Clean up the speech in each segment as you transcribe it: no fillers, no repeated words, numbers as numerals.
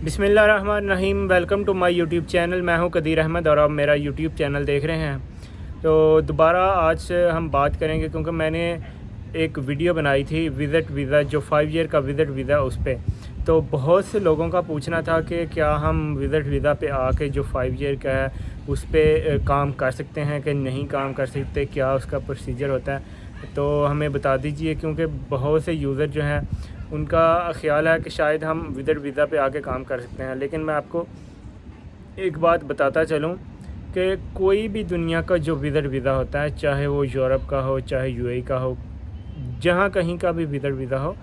بسم اللہ الرحمن الرحیم۔ Welcome to my YouTube channel. میں ہوں قدیر احمد اور آپ میرا یوٹیوب چینل دیکھ رہے ہیں۔ تو دوبارہ آج ہم بات کریں گے کیونکہ میں نے ایک ویڈیو بنائی تھی وزٹ ویزا، جو 5 ایئر کا وزٹ ویزا اس پہ، تو بہت سے لوگوں کا پوچھنا تھا کہ کیا ہم وزٹ ویزا پہ آ کے جو 5 ایئر کا ہے اس پہ کام کر سکتے ہیں کہ نہیں کام کر سکتے، کیا اس کا پروسیجر ہوتا ہے، تو ہمیں بتا دیجئے، کیونکہ بہت سے یوزر جو ہیں ان کا خیال ہے کہ شاید ہم وزٹ ویزا پہ آ کے کام کر سکتے ہیں۔ لیکن میں آپ کو ایک بات بتاتا چلوں کہ کوئی بھی دنیا کا جو وزٹ ویزا ہوتا ہے، چاہے وہ یورپ کا ہو، چاہے UAE کا ہو، جہاں کہیں کا بھی وزٹ ویزا ہو،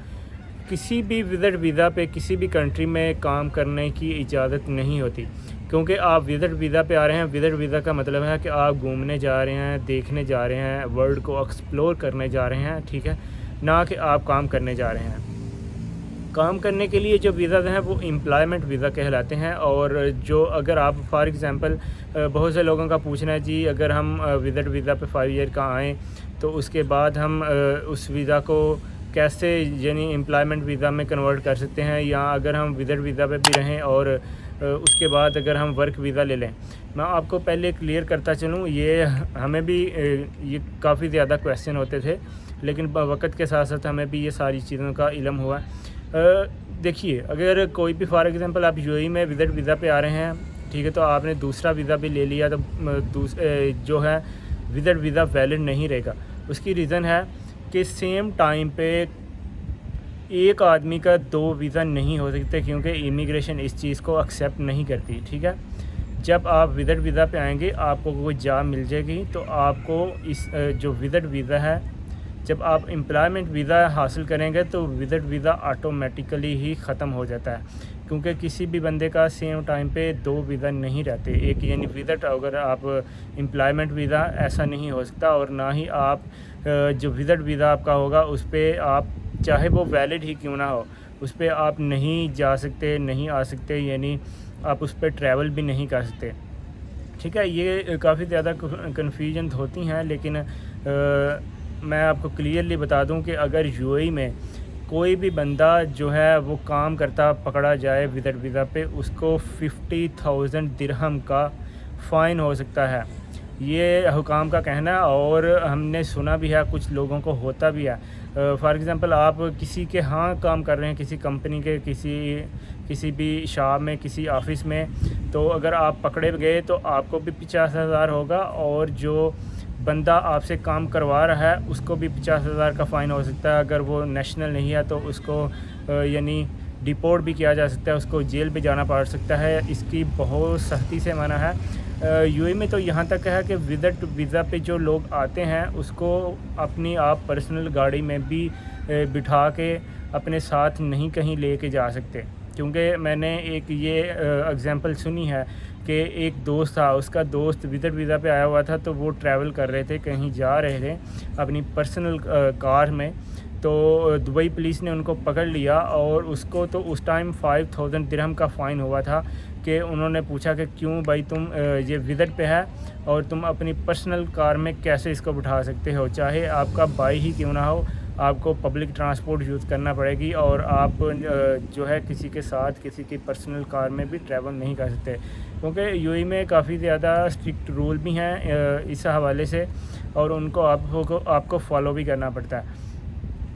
کسی بھی وزٹ ویزا پہ کسی بھی کنٹری میں کام کرنے کی اجازت نہیں ہوتی، کیونکہ آپ وزٹ ویزا پہ آ رہے ہیں۔ وزٹ ویزا کا مطلب ہے کہ آپ گھومنے جا رہے ہیں، دیکھنے جا رہے ہیں، ورلڈ کو ایکسپلور کرنے جا رہے ہیں، ٹھیک ہے، نہ کہ آپ کام کرنے جا رہے ہیں۔ کام کرنے کے لیے جو ویزاز ہیں وہ امپلائمنٹ ویزا کہلاتے ہیں، اور جو اگر آپ فار ایگزامپل بہت سے لوگوں کا پوچھنا ہے جی اگر ہم وزٹ ویزا پہ 5 ایئر کا آئیں تو اس کے بعد ہم اس ویزا کو کیسے یعنی امپلائمنٹ ویزا میں کنورٹ کر سکتے ہیں، یا اگر ہم وزٹ ویزا پہ بھی رہیں اور اس کے بعد اگر ہم ورک ویزا لے لیں۔ میں آپ کو پہلے کلیئر کرتا چلوں، یہ ہمیں بھی یہ کافی زیادہ کویسچن ہوتے تھے، لیکن وقت کے ساتھ ساتھ ہمیں بھی یہ ساری چیزوں کا علم ہوا۔ دیکھیے، اگر کوئی بھی فار ایگزامپل آپ UAE میں وزٹ ویزا پہ آ رہے ہیں، ٹھیک ہے، تو آپ نے دوسرا ویزا بھی لے لیا تو جو ہے وزٹ ویزا ویلڈ نہیں رہے گا۔ اس کی ریزن ہے کہ سیم ٹائم پہ ایک آدمی کا 2 ویزا نہیں ہو سکتے، کیونکہ امیگریشن اس چیز کو ایکسیپٹ نہیں کرتی، ٹھیک ہے۔ جب آپ وزٹ ویزا پہ آئیں گے، آپ کو کوئی جاب مل جائے گی تو آپ کو اس جو وزٹ ویزا ہے، جب آپ امپلائمنٹ ویزا حاصل کریں گے تو وزٹ ویزا آٹومیٹیکلی ہی ختم ہو جاتا ہے، کیونکہ کسی بھی بندے کا سیم ٹائم پہ 2 ویزا نہیں رہتے۔ ایک یعنی وزٹ، اگر آپ امپلائمنٹ ویزا ایسا نہیں ہو سکتا، اور نہ ہی آپ جو وزٹ ویزا آپ کا ہوگا اس پہ آپ چاہے وہ ویلڈ ہی کیوں نہ ہو، اس پہ آپ نہیں جا سکتے، نہیں آ سکتے، یعنی آپ اس پہ ٹریول بھی نہیں کر سکتے، ٹھیک ہے۔ یہ کافی زیادہ کنفیوژن ہوتی ہیں، لیکن میں آپ کو کلیئرلی بتا دوں کہ اگر UAE میں کوئی بھی بندہ جو ہے وہ کام کرتا پکڑا جائے وزٹ ویزا پہ، اس کو 50,000 درہم کا فائن ہو سکتا ہے، یہ حکام کا کہنا ہے، اور ہم نے سنا بھی ہے، کچھ لوگوں کو ہوتا بھی ہے۔ فار ایگزامپل آپ کسی کے ہاں کام کر رہے ہیں، کسی کمپنی کے کسی بھی شاپ میں، کسی آفس میں، تو اگر آپ پکڑے گئے تو آپ کو بھی 50,000 ہوگا، اور جو بندہ آپ سے کام کروا رہا ہے اس کو بھی 50,000 کا فائن ہو سکتا ہے۔ اگر وہ نیشنل نہیں ہے تو اس کو یعنی ڈیپورٹ بھی کیا جا سکتا ہے، اس کو جیل بھی جانا پڑ سکتا ہے۔ اس کی بہت سختی سے منع ہے۔ UAE میں تو یہاں تک ہے کہ وزٹ ویزا پہ جو لوگ آتے ہیں اس کو اپنی آپ پرسنل گاڑی میں بھی بٹھا کے اپنے ساتھ نہیں کہیں لے کے جا سکتے، کیونکہ میں نے ایک یہ اگزامپل سنی ہے کہ ایک دوست تھا، اس کا دوست وزٹ ویزا پہ آیا ہوا تھا، تو وہ ٹریول کر رہے تھے، کہیں جا رہے تھے اپنی پرسنل کار میں، تو دبئی پولیس نے ان کو پکڑ لیا، اور اس کو تو اس ٹائم 5,000 درہم کا فائن ہوا تھا، کہ انہوں نے پوچھا کہ کیوں بھائی تم یہ وزٹ پہ ہے اور تم اپنی پرسنل کار میں کیسے اس کو بٹھا سکتے ہو، چاہے آپ کا بھائی ہی کیوں نہ ہو، آپ کو پبلک ٹرانسپورٹ یوز کرنا پڑے گی، اور آپ جو ہے کسی کے ساتھ کسی کی پرسنل کار میں بھی ٹریول نہیں کر سکتے، کیونکہ UAE میں کافی زیادہ اسٹرکٹ رول بھی ہیں اس حوالے سے، اور ان کو آپ کو فالو بھی کرنا پڑتا ہے۔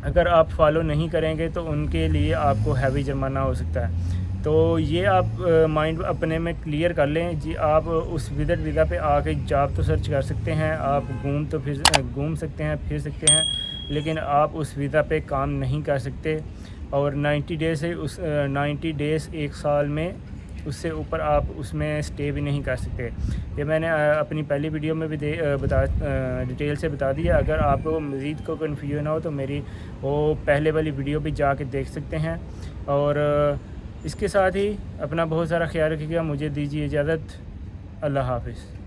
اگر آپ فالو نہیں کریں گے تو ان کے لیے آپ کو ہیوی جرمانہ ہو سکتا ہے۔ تو یہ آپ مائنڈ اپنے میں کلیئر کر لیں جی، آپ اس وزٹ ویزا پہ آ کے جاب تو سرچ کر سکتے ہیں، آپ گھوم سکتے ہیں، پھر سکتے ہیں، لیکن آپ اس ویزا پہ کام نہیں کر سکتے، اور 90 ڈیز 1 سال میں اس سے اوپر آپ اس میں سٹے بھی نہیں کر سکتے۔ یہ میں نے اپنی پہلی ویڈیو میں بھی ڈیٹیل سے بتا دیا۔ اگر آپ کو مزید کو کنفیوژن ہو تو میری وہ پہلے والی ویڈیو بھی جا کے دیکھ سکتے ہیں، اور اس کے ساتھ ہی اپنا بہت سارا خیال رکھیے گا۔ مجھے دیجیے اجازت، اللہ حافظ۔